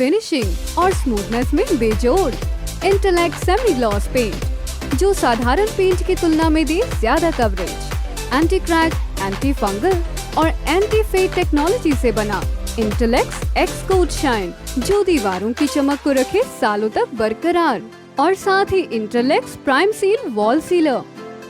Finishing और smoothness में बेजोड़। इंटेलेक्ट सेमी ग्लॉस पेंट जो साधारण पेंट की तुलना में दे ज्यादा coverage. Anti crack, anti fungal और एंटी फेड टेक्नोलॉजी से बना इंटेलेक्ट एक्स कोट शाइन जो दीवारों की चमक को रखे सालों तक बरकरार। और साथ ही intellect prime seal wall sealer,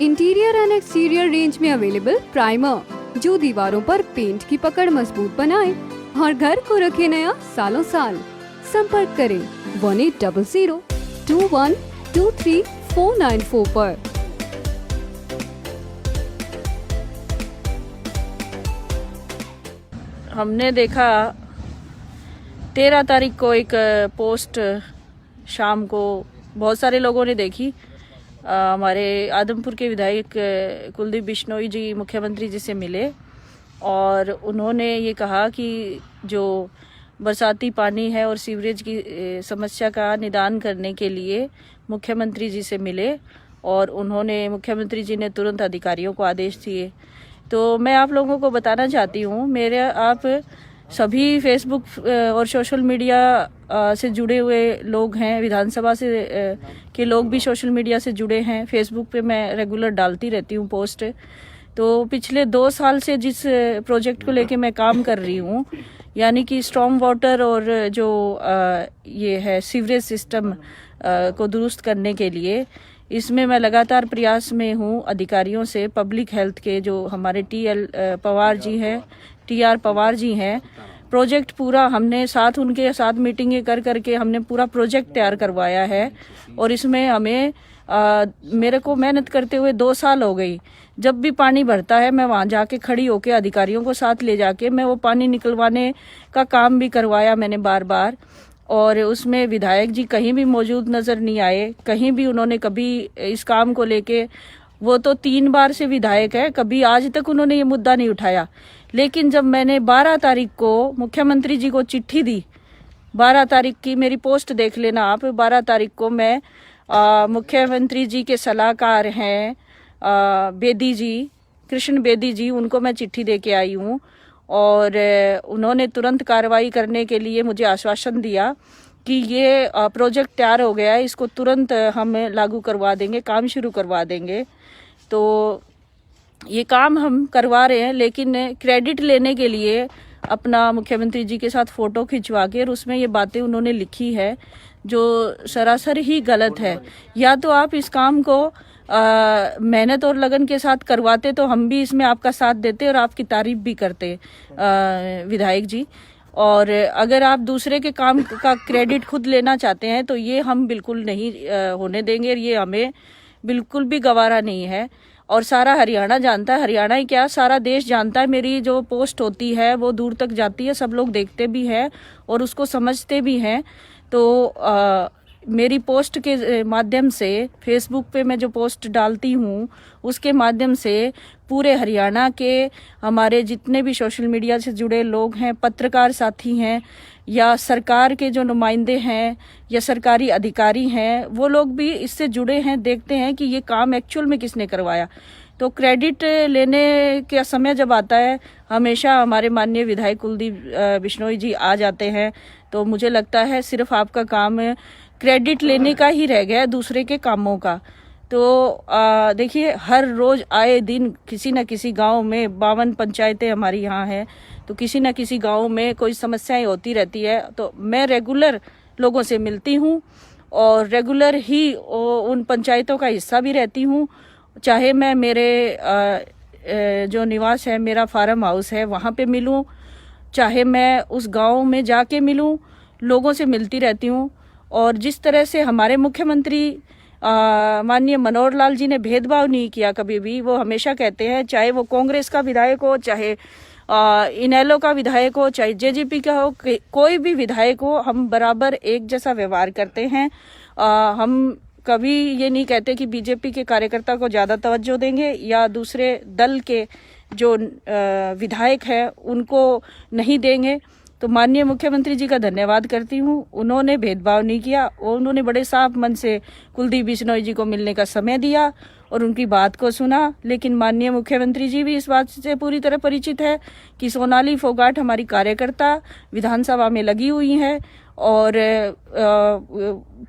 interior and exterior range में अवेलेबल प्राइमर जो दीवारों पर पेंट की पकड़ मजबूत बनाए और घर को रखे नया सालों साल। संपर्क करें 1800-2123-494 पर। हमने देखा 13 तारीख को एक पोस्ट शाम को बहुत सारे लोगों ने देखी। हमारे आदमपुर के विधायक कुलदीप बिश्नोई जी मुख्यमंत्री जी से मिले और उन्होंने ये कहा कि जो बरसाती पानी है और सीवरेज की समस्या का निदान करने के लिए मुख्यमंत्री जी से मिले और मुख्यमंत्री जी ने तुरंत अधिकारियों को आदेश दिए। तो मैं आप लोगों को बताना चाहती हूँ, आप सभी फेसबुक और सोशल मीडिया से जुड़े हुए लोग हैं, विधानसभा से के लोग भी सोशल मीडिया से जुड़े हैं। फेसबुक पे मैं रेगुलर डालती रहती हूँ पोस्ट। तो पिछले 2 साल से जिस प्रोजेक्ट को लेके मैं काम कर रही हूँ, यानी कि स्टॉर्म वाटर और जो ये है सीवरेज सिस्टम को दुरुस्त करने के लिए, इसमें मैं लगातार प्रयास में हूँ। अधिकारियों से, पब्लिक हेल्थ के जो हमारे TR पवार जी हैं, प्रोजेक्ट पूरा हमने उनके साथ मीटिंगें कर करके हमने पूरा प्रोजेक्ट तैयार करवाया है। और इसमें हमें मेरे को मेहनत करते हुए 2 साल हो गई। जब भी पानी भरता है मैं वहाँ जाके खड़ी होके अधिकारियों को साथ ले जाके मैं वो पानी निकलवाने का काम भी करवाया मैंने बार बार। और उसमें विधायक जी कहीं भी मौजूद नजर नहीं आए, कहीं भी उन्होंने कभी इस काम को लेके, वो तो 3 बार से विधायक है, कभी आज तक उन्होंने ये मुद्दा नहीं उठाया। लेकिन जब मैंने 12 तारीख को मुख्यमंत्री जी को चिट्ठी दी, 12 तारीख की मेरी पोस्ट देख लेना आप, 12 तारीख को मैं मुख्यमंत्री जी के सलाहकार हैं बेदी जी, कृष्ण बेदी जी, उनको मैं चिट्ठी दे के आई हूँ। और उन्होंने तुरंत कार्रवाई करने के लिए मुझे आश्वासन दिया कि ये प्रोजेक्ट तैयार हो गया है, इसको तुरंत हम लागू करवा देंगे, काम शुरू करवा देंगे। तो ये काम हम करवा रहे हैं, लेकिन क्रेडिट लेने के लिए अपना मुख्यमंत्री जी के साथ फ़ोटो खिंचवा के और उसमें ये बातें उन्होंने लिखी है जो सरासर ही गलत है। या तो आप इस काम को मेहनत और लगन के साथ करवाते तो हम भी इसमें आपका साथ देते और आपकी तारीफ भी करते विधायक जी। और अगर आप दूसरे के काम का क्रेडिट खुद लेना चाहते हैं तो ये हम बिल्कुल नहीं होने देंगे, ये हमें बिल्कुल भी गवारा नहीं है। और सारा हरियाणा जानता है, हरियाणा ही क्या सारा देश जानता है, मेरी जो पोस्ट होती है वो दूर तक जाती है, सब लोग देखते भी हैं और उसको समझते भी हैं। तो मेरी पोस्ट के माध्यम से, फेसबुक पे मैं जो पोस्ट डालती हूँ उसके माध्यम से पूरे हरियाणा के हमारे जितने भी सोशल मीडिया से जुड़े लोग हैं, पत्रकार साथी हैं या सरकार के जो नुमाइंदे हैं या सरकारी अधिकारी हैं, वो लोग भी इससे जुड़े हैं, देखते हैं कि ये काम एक्चुअल में किसने करवाया। तो क्रेडिट लेने का समय जब आता है, हमेशा हमारे माननीय विधायक कुलदीप बिश्नोई जी आ जाते हैं। तो मुझे लगता है सिर्फ आपका काम क्रेडिट लेने का ही रह गया है, दूसरे के कामों का। तो देखिए, हर रोज आए दिन किसी न किसी गांव में, 52 पंचायतें हमारी यहाँ हैं, तो किसी न किसी गांव में कोई समस्याएं होती रहती है। तो मैं रेगुलर लोगों से मिलती हूँ और रेगुलर ही उन पंचायतों का हिस्सा भी रहती हूँ। चाहे मैं मेरे जो निवास है, मेरा फार्म हाउस है, वहाँ पे मिलूँ, चाहे मैं उस गांव में जाके मिलूँ, लोगों से मिलती रहती हूँ। और जिस तरह से हमारे मुख्यमंत्री माननीय मनोहर लाल जी ने भेदभाव नहीं किया कभी भी, वो हमेशा कहते हैं, चाहे वो कांग्रेस का विधायक हो, चाहे इनेलो का विधायक हो, चाहे JJP का हो, कोई भी विधायक हो, हम बराबर एक जैसा व्यवहार करते हैं। हम कभी ये नहीं कहते कि BJP के कार्यकर्ता को ज़्यादा तवज्जो देंगे या दूसरे दल के जो विधायक हैं उनको नहीं देंगे। तो माननीय मुख्यमंत्री जी का धन्यवाद करती हूँ, उन्होंने भेदभाव नहीं किया और उन्होंने बड़े साफ मन से कुलदीप बिश्नोई जी को मिलने का समय दिया और उनकी बात को सुना। लेकिन माननीय मुख्यमंत्री जी भी इस बात से पूरी तरह परिचित है कि सोनाली फोगाट हमारी कार्यकर्ता विधानसभा में लगी हुई है और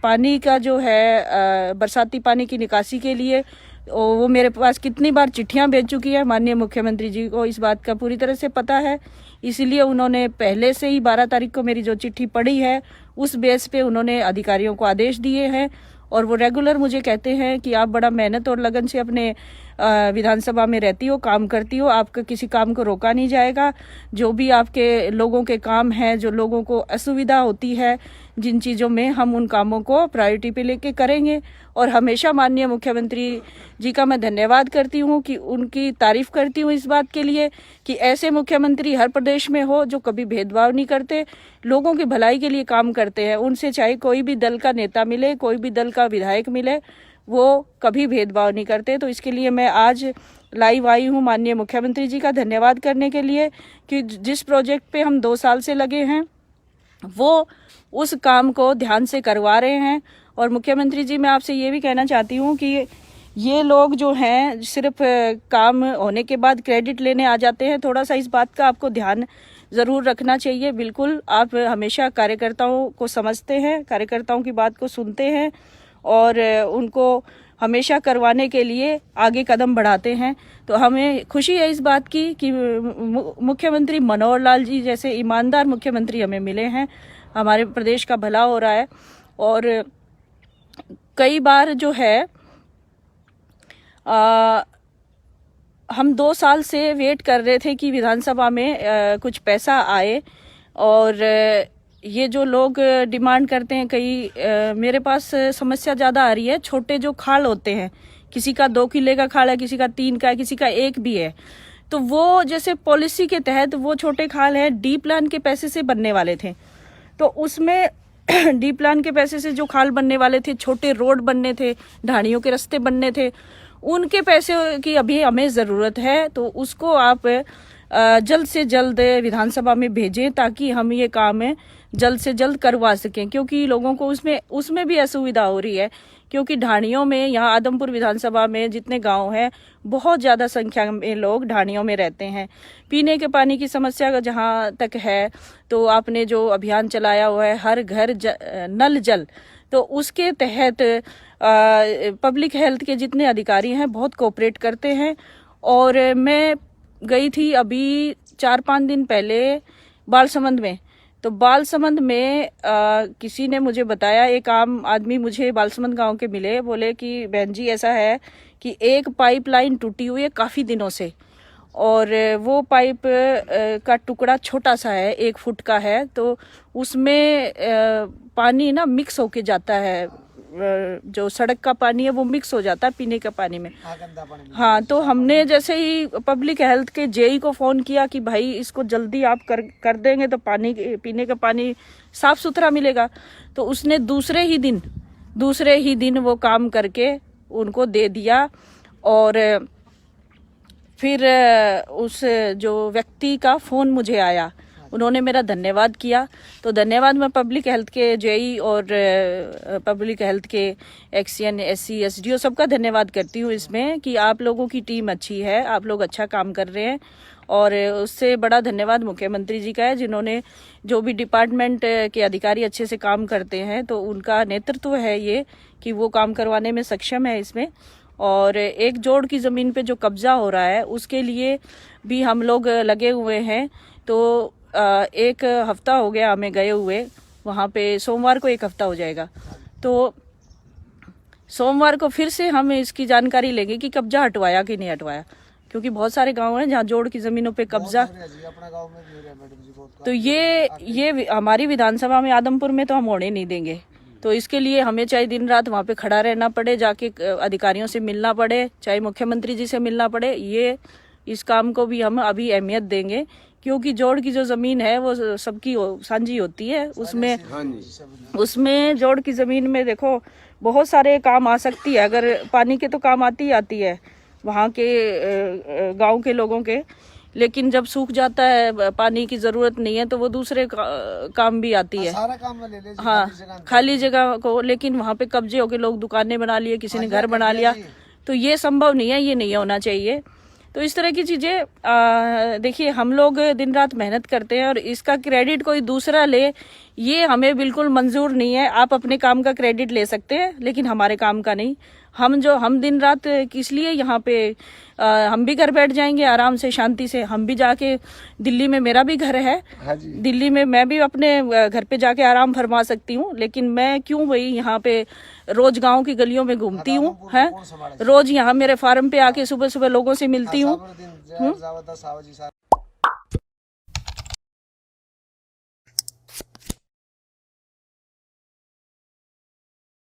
पानी का जो है बरसाती पानी की निकासी के लिए वो मेरे पास कितनी बार चिट्ठियां भेज चुकी है। माननीय मुख्यमंत्री जी को इस बात का पूरी तरह से पता है, इसलिए उन्होंने पहले से ही 12 तारीख को मेरी जो चिट्ठी पड़ी है उस बेस पे उन्होंने अधिकारियों को आदेश दिए हैं और वो रेगुलर मुझे कहते हैं कि आप बड़ा मेहनत और लगन से अपने विधानसभा में रहती हो, काम करती हो, आपका किसी काम को रोका नहीं जाएगा। जो भी आपके लोगों के काम हैं, जो लोगों को असुविधा होती है जिन चीज़ों में, हम उन कामों को प्रायोरिटी पे लेके करेंगे। और हमेशा माननीय मुख्यमंत्री जी का मैं धन्यवाद करती हूँ, कि उनकी तारीफ करती हूँ इस बात के लिए कि ऐसे मुख्यमंत्री हर प्रदेश में हो जो कभी भेदभाव नहीं करते, लोगों की भलाई के लिए काम करते हैं। उनसे चाहे कोई भी दल का नेता मिले, कोई भी दल का विधायक मिले, वो कभी भेदभाव नहीं करते। तो इसके लिए मैं आज लाइव आई हूँ माननीय मुख्यमंत्री जी का धन्यवाद करने के लिए कि जिस प्रोजेक्ट पे हम 2 साल से लगे हैं वो उस काम को ध्यान से करवा रहे हैं। और मुख्यमंत्री जी, मैं आपसे ये भी कहना चाहती हूँ कि ये लोग जो हैं सिर्फ काम होने के बाद क्रेडिट लेने आ जाते हैं। थोड़ा सा इस बात का आपको ध्यान ज़रूर रखना चाहिए। बिल्कुल, आप हमेशा कार्यकर्ताओं को समझते हैं, कार्यकर्ताओं की बात को सुनते हैं और उनको हमेशा करवाने के लिए आगे कदम बढ़ाते हैं। तो हमें खुशी है इस बात की कि मुख्यमंत्री मनोहर लाल जी जैसे ईमानदार मुख्यमंत्री हमें मिले हैं। हमारे प्रदेश का भला हो रहा है। और कई बार जो है हम 2 साल से वेट कर रहे थे कि विधानसभा में कुछ पैसा आए, और ये जो लोग डिमांड करते हैं, कई मेरे पास समस्या ज़्यादा आ रही है। छोटे जो खाल होते हैं, किसी का 2 किले का खाल है, किसी का 3 का है, किसी का 1 भी है, तो वो जैसे पॉलिसी के तहत वो छोटे खाल हैं डी प्लान के पैसे से बनने वाले थे। तो उसमें डी प्लान के पैसे से जो खाल बनने वाले थे, छोटे रोड बनने थे, ढाणियों के रास्ते बनने थे, उनके पैसे की अभी हमें ज़रूरत है। तो उसको आप जल्द से जल्द विधानसभा में भेजें ताकि हम ये काम जल्द से जल्द करवा सकें, क्योंकि लोगों को उसमें भी असुविधा हो रही है। क्योंकि ढाणियों में, यहाँ आदमपुर विधानसभा में जितने गांव हैं, बहुत ज़्यादा संख्या में लोग ढाणियों में रहते हैं। पीने के पानी की समस्या जहाँ तक है, तो आपने जो अभियान चलाया हुआ है हर घर नल जल, तो उसके तहत पब्लिक हेल्थ के जितने अधिकारी हैं बहुत कोऑपरेट करते हैं। और मैं गई थी अभी 4-5 दिन पहले बालसमंद में, तो बालसमंद में किसी ने मुझे बताया, एक आम आदमी मुझे बालसमंद गांव के मिले, बोले कि बहन जी ऐसा है कि एक पाइपलाइन टूटी हुई है काफ़ी दिनों से, और वो पाइप का टुकड़ा छोटा सा है, 1 फुट का है, तो उसमें पानी ना मिक्स होके जाता है, जो सड़क का पानी है वो मिक्स हो जाता है पीने के पानी में। हाँ, तो हमने जैसे ही पब्लिक हेल्थ के जेई को फ़ोन किया कि भाई इसको जल्दी आप कर देंगे तो पानी, पीने का पानी साफ़ सुथरा मिलेगा, तो उसने दूसरे ही दिन वो काम करके उनको दे दिया। और फिर उस जो व्यक्ति का फ़ोन मुझे आया, उन्होंने मेरा धन्यवाद किया। तो धन्यवाद मैं पब्लिक हेल्थ के जेई और पब्लिक हेल्थ के एक्सीएन, एससी, एसडीओ सबका धन्यवाद करती हूँ इसमें, कि आप लोगों की टीम अच्छी है, आप लोग अच्छा काम कर रहे हैं। और उससे बड़ा धन्यवाद मुख्यमंत्री जी का है, जिन्होंने जो भी डिपार्टमेंट के अधिकारी अच्छे से काम करते हैं, तो उनका नेतृत्व है ये कि वो काम करवाने में सक्षम है इसमें। और 1 जोड़ की ज़मीन पे जो कब्जा हो रहा है उसके लिए भी हम लोग लगे हुए हैं। तो 1 हफ्ता हो गया हमें गए हुए वहाँ पे, सोमवार को 1 हफ्ता हो जाएगा। तो सोमवार को फिर से हम इसकी जानकारी लेंगे कि कब्जा हटवाया कि नहीं हटवाया, क्योंकि बहुत सारे गांव हैं जहाँ जोड़ की ज़मीनों पे कब्जा। तो ये हमारी विधानसभा में, आदमपुर में तो हम होने नहीं देंगे। तो इसके लिए हमें चाहे दिन रात वहाँ पे खड़ा रहना पड़े, जाके अधिकारियों से मिलना पड़े, चाहे मुख्यमंत्री जी से मिलना पड़े, इस काम को भी हम अभी अहमियत देंगे। क्योंकि जोड़ की जो ज़मीन है वो सबकी साझी होती है, उसमें जोड़ की ज़मीन में देखो बहुत सारे काम आ सकती है। अगर पानी के तो काम आती है वहाँ के गांव के लोगों के, लेकिन जब सूख जाता है, पानी की ज़रूरत नहीं है, तो वो दूसरे काम भी आती है। सारा काम ले ले, हाँ, खाली जगह को, लेकिन वहाँ पे कब्जे होके लोग दुकानें बना लिए, किसी ने घर बना लिया, तो ये संभव नहीं है, ये नहीं होना चाहिए। तो इस तरह की चीज़ें देखिए, हम लोग दिन रात मेहनत करते हैं और इसका क्रेडिट कोई दूसरा ले, ये हमें बिल्कुल मंजूर नहीं है। आप अपने काम का क्रेडिट ले सकते हैं लेकिन हमारे काम का नहीं। हम दिन रात किस लिए यहाँ पे हम भी घर बैठ जाएंगे आराम से, शांति से। हम भी जाके, दिल्ली में मेरा भी घर है, हाँ जी। दिल्ली में मैं भी अपने घर पे जाके आराम फरमा सकती हूँ, लेकिन मैं क्यों वही यहाँ पे रोज गांव की गलियों में घूमती हूँ, है रोज यहाँ मेरे फार्म पे आके सुबह सुबह लोगों से मिलती हूँ।